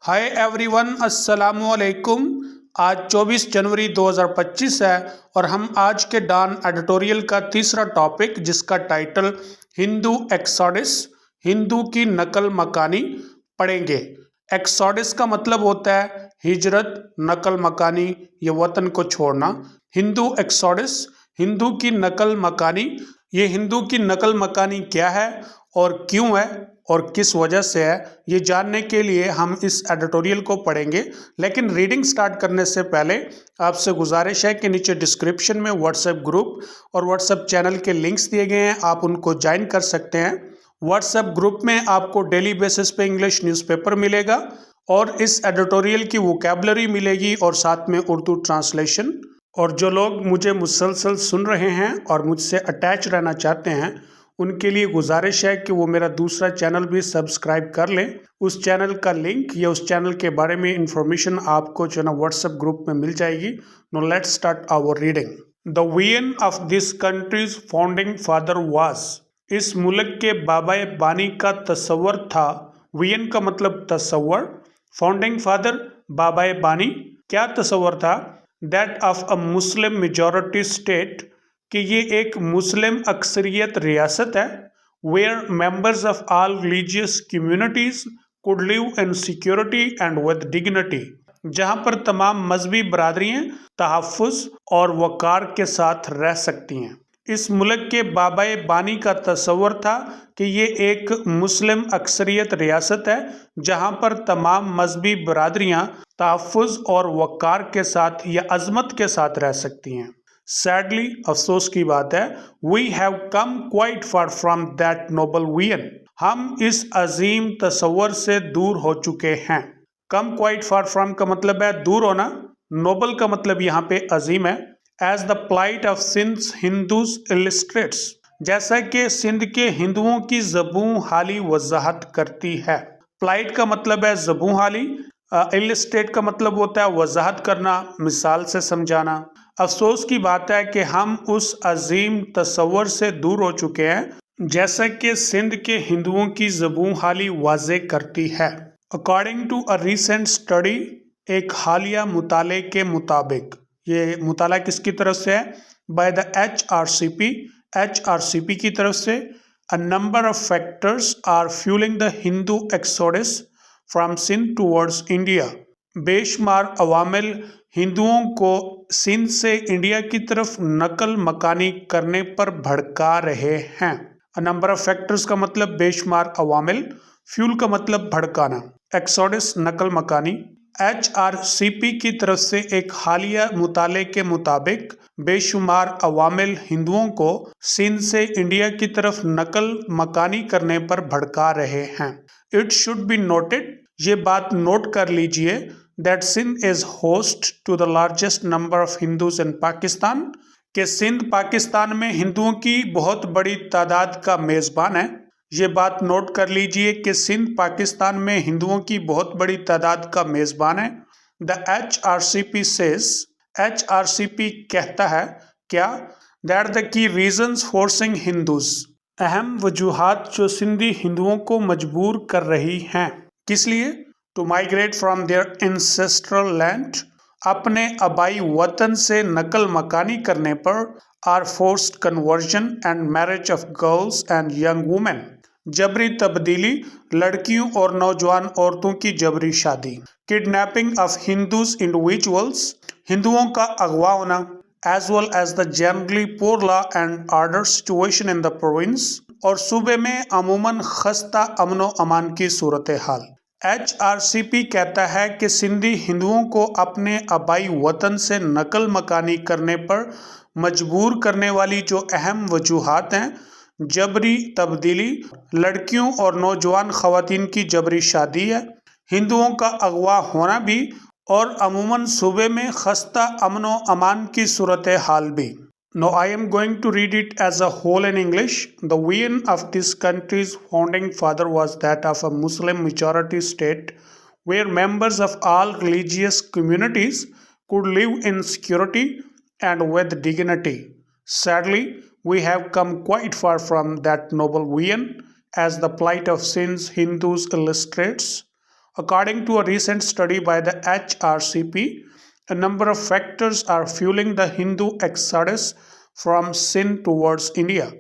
Hi everyone, अस्सलाम वालेकुम। आज 24 जनवरी 2025 है और हम आज के डॉन एडिटोरियल का तीसरा टॉपिक, जिसका टाइटल हिंदू एक्सोडिस, हिंदू की नकल मकानी, पढ़ेंगे। एक्सोडिस का मतलब होता है हिजरत, नकल मकानी या वतन को छोड़ना। हिंदू एक्सोडिस, हिंदू की नकल मकानी। ये हिंदू की नकल मकानी क्या है और क्यों है और किस वजह से है, ये जानने के लिए हम इस एडिटोरियल को पढ़ेंगे। लेकिन रीडिंग स्टार्ट करने से पहले आपसे गुजारिश है कि नीचे डिस्क्रिप्शन में व्हाट्सएप ग्रुप और व्हाट्सएप चैनल के लिंक्स दिए गए हैं, आप उनको ज्वाइन कर सकते हैं। व्हाट्सएप ग्रुप में आपको डेली बेसिस पे इंग्लिश न्यूज़पेपर मिलेगा और इस एडिटोरियल की वोकैबुलरी मिलेगी और साथ में उर्दू ट्रांसलेशन। और जो लोग मुझे मुसलसल सुन रहे हैं और मुझसे अटैच रहना चाहते हैं, उनके लिए गुजारिश है कि वो मेरा दूसरा चैनल भी सब्सक्राइब कर लें। उस चैनल का लिंक या उस चैनल के बारे में इंफॉर्मेशन आपको जो ना व्हाट्सएप ग्रुप में मिल जाएगी। No let's start our reading. The vision of this country's founding father was, इस मुल्क के बाबा बानी का तस्वर था। विजन का मतलब तस्वर, फाउंडिंग फादर बाबा बानी, क्या तस्वर था? That of a Muslim majority state, कि ये एक मुस्लिम अक्सरियत रियासत है। Where members of all religious communities could live in security and with dignity, जहाँ पर तमाम मजहबी बरादरियाँ तहफ़्फ़ुज़ और वक़ार के साथ रह सकती हैं। इस मुल्क के बाबा बानी का तस्वर था कि ये एक मुस्लिम अक्सरियत रियासत है, जहाँ पर तमाम मजहबी बरादरियाँ तहफ़्फ़ुज़ और वक़ार के साथ या अज़मत के साथ रह सकती हैं। सैडली, अफसोस की बात है, we have come quite far from that noble vision, हम इस अजीम तस्वर से दूर हो चुके हैं। कम क्वाइट फार फ्रॉम का मतलब है दूर होना, नोबल का मतलब यहाँ पे अजीम है। As the plight of Sindh Hindus illustrates, जैसा कि सिंध के हिंदुओं की ज़बूं हाली वजाहत करती है। प्लाइट का मतलब है ज़बूं हाली, इलिस्ट्रेट का मतलब होता है वजाहत करना, मिसाल से समझाना। अफसोस की बात है कि हम उस अजीम तस्वर से दूर हो चुके हैं जैसा कि सिंध के हिंदुओं की ज़बूं हाली वाज़े करती है। According to a recent study, एक हालिया मुताले के मुताबिक, ये मुताला किसकी तरफ से है? बाय द HRCP की तरफ से। A number of factors are fueling the Hindu exodus from Sindh towards India, बेशुमार अवामिल हिंदुओं को सिंध से इंडिया की तरफ नकल मकानी करने पर भड़का रहे हैं। अ नंबर ऑफ फैक्टर्स का मतलब बेशुमार अवामिल, फ्यूल का मतलब भड़काना, एक्सोडिस नकल मकानी। HRCP की तरफ से एक हालिया मुताले के मुताबिक बेशुमार अवामिल हिंदुओं को सिंध से इंडिया की तरफ नकल मकानी करने पर भड़का रहे हैं। इट शुड बी नोटेड, ये बात नोट कर लीजिए, that Sindh is host to the largest number of Hindus in Pakistan, कि सिंध पाकिस्तान में हिंदुओं की बहुत बड़ी तादाद का मेज़बान है। ये बात नोट कर लीजिए कि सिंध पाकिस्तान में हिंदुओं की बहुत बड़ी तादाद का मेज़बान है। द HRCP says, HRCP कहता है क्या? That the key reasons forcing Hindus, अहम वजूहात जो सिंधी हिंदुओं को मजबूर कर रही हैं। किस लिए? To migrate from their ancestral land, अपने आबाई वतन से नकल मकानी करने पर। Are forced conversion and marriage of girls and young women, जबरी तब्दीली, लड़कियों और नौजवान औरतों की जबरी शादी। किडनैपिंग ऑफ हिंदूज इंडिविजुअल्स, हिंदुओं का अगवा होना। As well as the generally poor law and order situation in the province, और सूबे में अमूमन खस्ता अमनो अमान की सूरत हाल। HRCP कहता है कि सिंधी हिंदुओं को अपने आबाई वतन से नकल मकानी करने पर मजबूर करने वाली जो अहम वजूहात हैं, जबरी तब्दीली, लड़कियों और नौजवान ख़वातीन की जबरी शादी है, हिंदुओं का अगवा होना भी, और अमूमन सूबे में खस्ता अमनो अमान की सूरत हाल भी। Now I am going to read it as a whole in English. The vision of this country's founding father was that of a Muslim majority state where members of all religious communities could live in security and with dignity. Sadly, we have come quite far from that noble vision, as the plight of Sindh's Hindus illustrates. According to a recent study by the HRCP, a number of factors are fueling the Hindu exodus from Sindh towards India.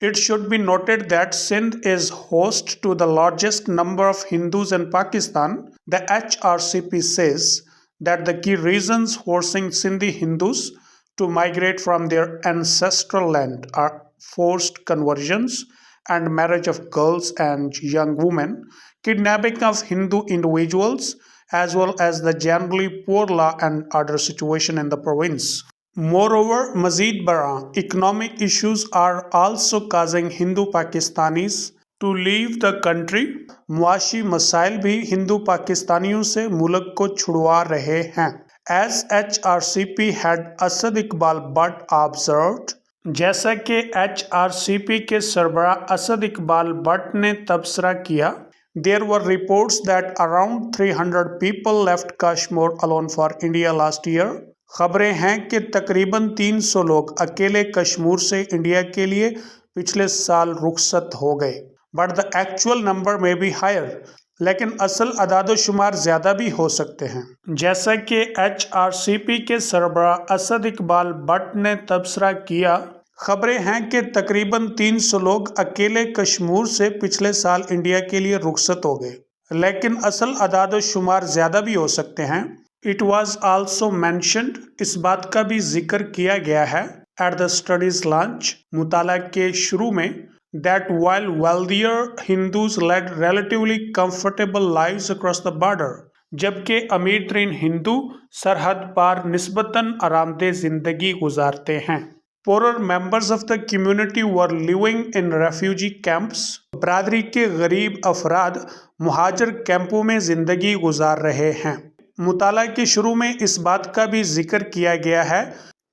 It should be noted that Sindh is host to the largest number of Hindus in Pakistan. The HRCP says that the key reasons forcing Sindhi Hindus to migrate from their ancestral land are forced conversions and marriage of girls and young women, kidnapping of Hindu individuals, as well as the generally poor law and order situation in the province. Moreover, Mazid Bara, economic issues are also causing Hindu Pakistanis to leave the country. मुआशी मसाइल भी हिंदू पाकिस्तानियों से मुल्क को छुड़वा रहे हैं. As HRCP head Asad Iqbal but observed, जैसा कि HRCP के सरबराह असद इकबाल बट ने तबसरा किया, there were reports that around 300 people left Kashmir alone for India last year. खबरें हैं कि तकरीबन 300 लोग अकेले कश्मीर से इंडिया के लिए पिछले साल रुखसत हो गए. बट द एक्चुअल नंबर में बी हायर, लेकिन असल अदाद-ओ-शुमार ज़्यादा भी हो सकते हैं. जैसा कि HRCP के सरबराह असद इकबाल बट ने तबसरा किया, खबरें हैं कि तकरीबन 300 लोग अकेले कश्मीर से पिछले साल इंडिया के लिए रुखसत हो गए, लेकिन असल अदाद-ओ-शुमार ज़्यादा भी हो सकते हैं. It was also mentioned, इस बात का भी जिक्र किया गया है, at the study's launch, मुताला के शुरू में, that while wealthier Hindus led relatively comfortable lives across the border, जबकि अमीर तरीन हिंदू सरहद पार निस्बतन आरामदेह जिंदगी गुजारते हैं. Poorer members of the community were living in refugee camps. बरादरी के गरीब अफराद मुहाजिर कैंपों में जिंदगी गुजार रहे हैं. मुताला के शुरू में इस बात का भी जिक्र किया गया है,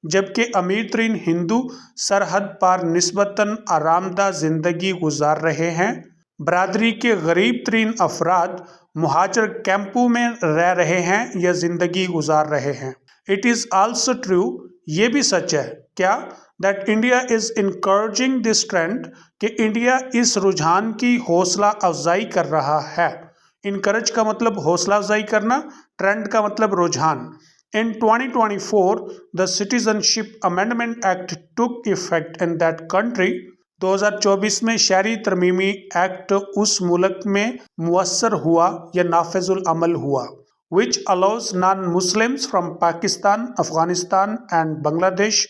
जबकि अमीर तरीन हिंदू सरहद पार निस्बतन आरामदा जिंदगी गुजार रहे हैं. बरादरी के गरीब तरीन अफराद मुहाजिर कैंपों में रह रहे हैं या जिंदगी गुजार रहे हैं. इट इज़ आल्सो ट्रू, ये भी सच है क्या, that India is encouraging this trend, कि इंडिया इस रुझान की हौसला अफजाई कर रहा है. इनकरेज का मतलब हौसला अफजाई करना, ट्रेंड का मतलब रुझान. In 2024, the Citizenship Amendment Act took effect in that country. 2024 में शहरी तरमीमी एक्ट उस मुल्क में मुअस्सर हुआ या नाफिजुल अमल हुआ, which allows non-Muslims from Pakistan, Afghanistan and Bangladesh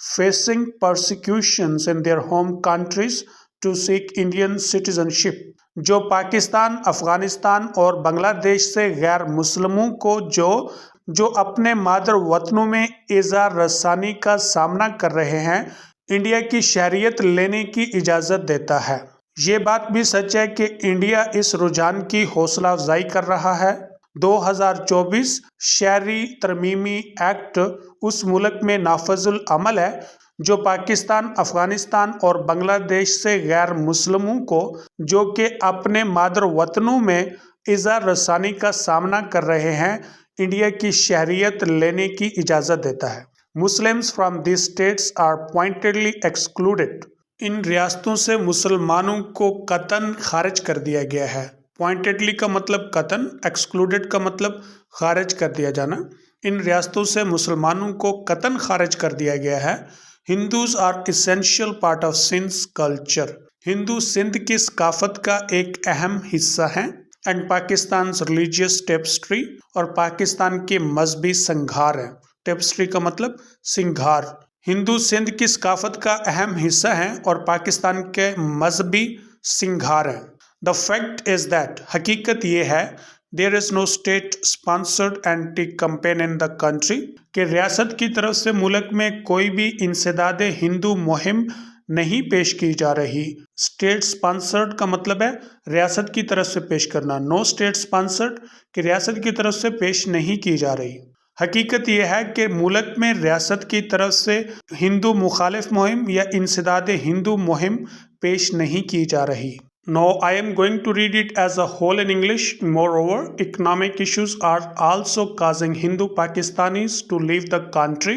facing persecutions in their home countries to seek Indian citizenship. जो पाकिस्तान, अफगानिस्तान और बांग्लादेश से गैर मुस्लिमों को जो अपने मादर वतनों में ईज़ा रसानी का सामना कर रहे हैं, इंडिया की शहरियत लेने की इजाज़त देता है. ये बात भी सच है कि इंडिया इस रुझान की हौसला अफजाई कर रहा है. 2024 शहरी तरमीमी एक्ट उस मुल्क में नाफिजुल अमल है जो पाकिस्तान, अफगानिस्तान और बांग्लादेश से गैर मुस्लिमों को जो कि अपने मादर वतनों में इज़ा रसानी का सामना कर रहे हैं, इंडिया की शहरियत लेने की इजाज़त देता है. Muslims from this states are pointedly excluded. इन रियासतों से मुसलमानों को कतन खारिज कर दिया गया है. पॉइंटेडली का मतलब कतन, एक्सक्लूडेड का मतलब खारिज कर दिया जाना. इन रियासतों से मुसलमानों को कतन खारिज कर दिया गया है. Hindus are essential part of Sindh's culture. Hindu Sindh की सकाफत का एक अहम हिस्सा हैं. एंड पाकिस्तान रिलीजियस टेप्स्ट्री, और पाकिस्तान के मजहबी संघार हैं. टेप्स्ट्री का मतलब सिंघार. हिंदू सिंध की सकाफत का अहम हिस्सा हैं और पाकिस्तान के मजहबी सिंघार हैं. द फैक्ट इज दैट, हकीकत ये है, there is no state sponsored anti campaign in the country, कि रियासत की तरफ से मुल्क में कोई भी इंसदाद हिंदू मुहिम नहीं पेश की जा रही. स्टेट स्पॉन्सर्ड का मतलब है रियासत की तरफ से पेश करना. नो स्टेट स्पॉन्सर्ड, कि रियासत की तरफ से पेश नहीं की जा रही. हकीकत यह है कि मुल्क में रियासत की तरफ से हिंदू मुखालिफ मुहिम या इंसदाद हिंदू मुहिम पेश नहीं की जा रही. Now I am going to read it as a whole in English. Moreover, economic issues are also causing Hindu Pakistanis to leave the country.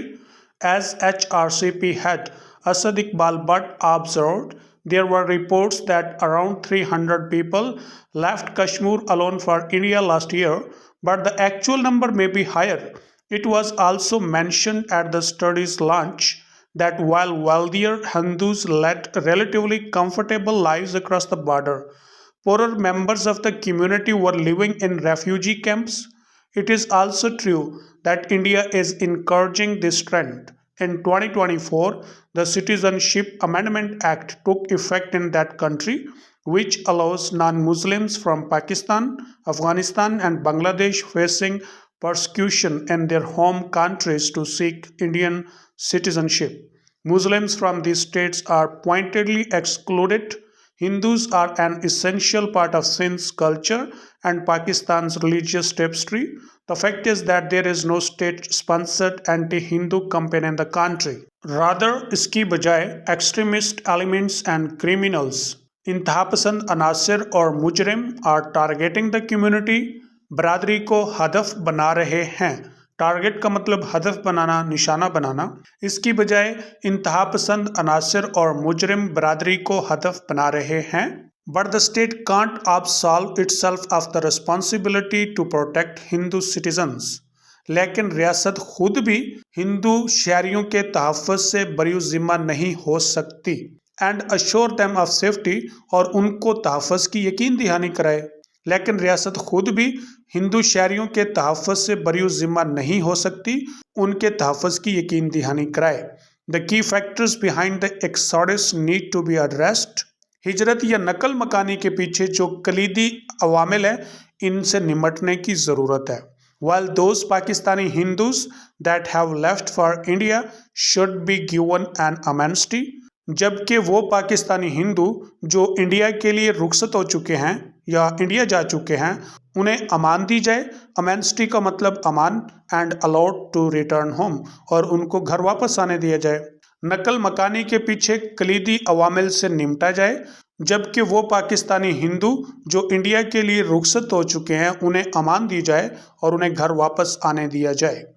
As HRCP head Asad Iqbal Butt observed, There were reports that around 300 people left Kashmir alone for India last year, but the actual number may be higher. It was also mentioned at the study's launch that while wealthier Hindus led relatively comfortable lives across the border, poorer members of the community were living in refugee camps. It is also true that India is encouraging this trend. In 2024, the Citizenship Amendment Act took effect in that country, which allows non Muslims from Pakistan, Afghanistan, and Bangladesh facing persecution in their home countries to seek Indian citizenship. Muslims from these states are pointedly excluded. Hindus are an essential part of Sindh's culture and Pakistan's religious tapestry. The fact is that there is no state sponsored anti Hindu campaign in the country. Rather, इसकी बजाय extremist elements and criminals, इंतहापसंद अनासिर और मुजरिम are targeting the community, बरादरी को हदफ बना रहे हैं. Target का मतलब हदफ बनाना, निशाना बनाना. इसकी बजाय इंतहापसंद अनासिर और मुजरिम बरादरी को हदफ बना रहे हैं. But the state can't absolve itself of the responsibility to protect Hindu citizens. लेकिन रियासत खुद भी हिंदू शहरियों के तहफ़्फ़ुज़ से बरी ज़िम्मा नहीं हो सकती. And assure them of safety, और उनको तहफ़्फ़ुज़ की यकीन दहानी कराए. लेकिन रियासत खुद भी हिंदू शहरियों के तहफ़्फ़ुज़ से बरी ज़िम्मा नहीं हो सकती, उनके तहफ़्फ़ुज़ की यकीन दहानी कराए. The key factors behind the exodus need to be addressed. हिजरत या नकल मकानी के पीछे जो कलीदी अवामिल हैं, इनसे निमटने की ज़रूरत है. While those Pakistani Hindus that have left for India should be given an amnesty, जबकि वो पाकिस्तानी हिंदू जो इंडिया के लिए रुखसत हो चुके हैं या इंडिया जा चुके हैं, उन्हें अमान दी जाए. अमेंस्टी का मतलब अमान, and allowed to return home, और उनको घर वापस आने दिया जाए. नकल मकानी के पीछे कलीदी अवामिल से निमटा जाए, जबकि वो पाकिस्तानी हिंदू जो इंडिया के लिए रुखसत हो चुके हैं, उन्हें अमान दी जाए और उन्हें घर वापस आने दिया जाए.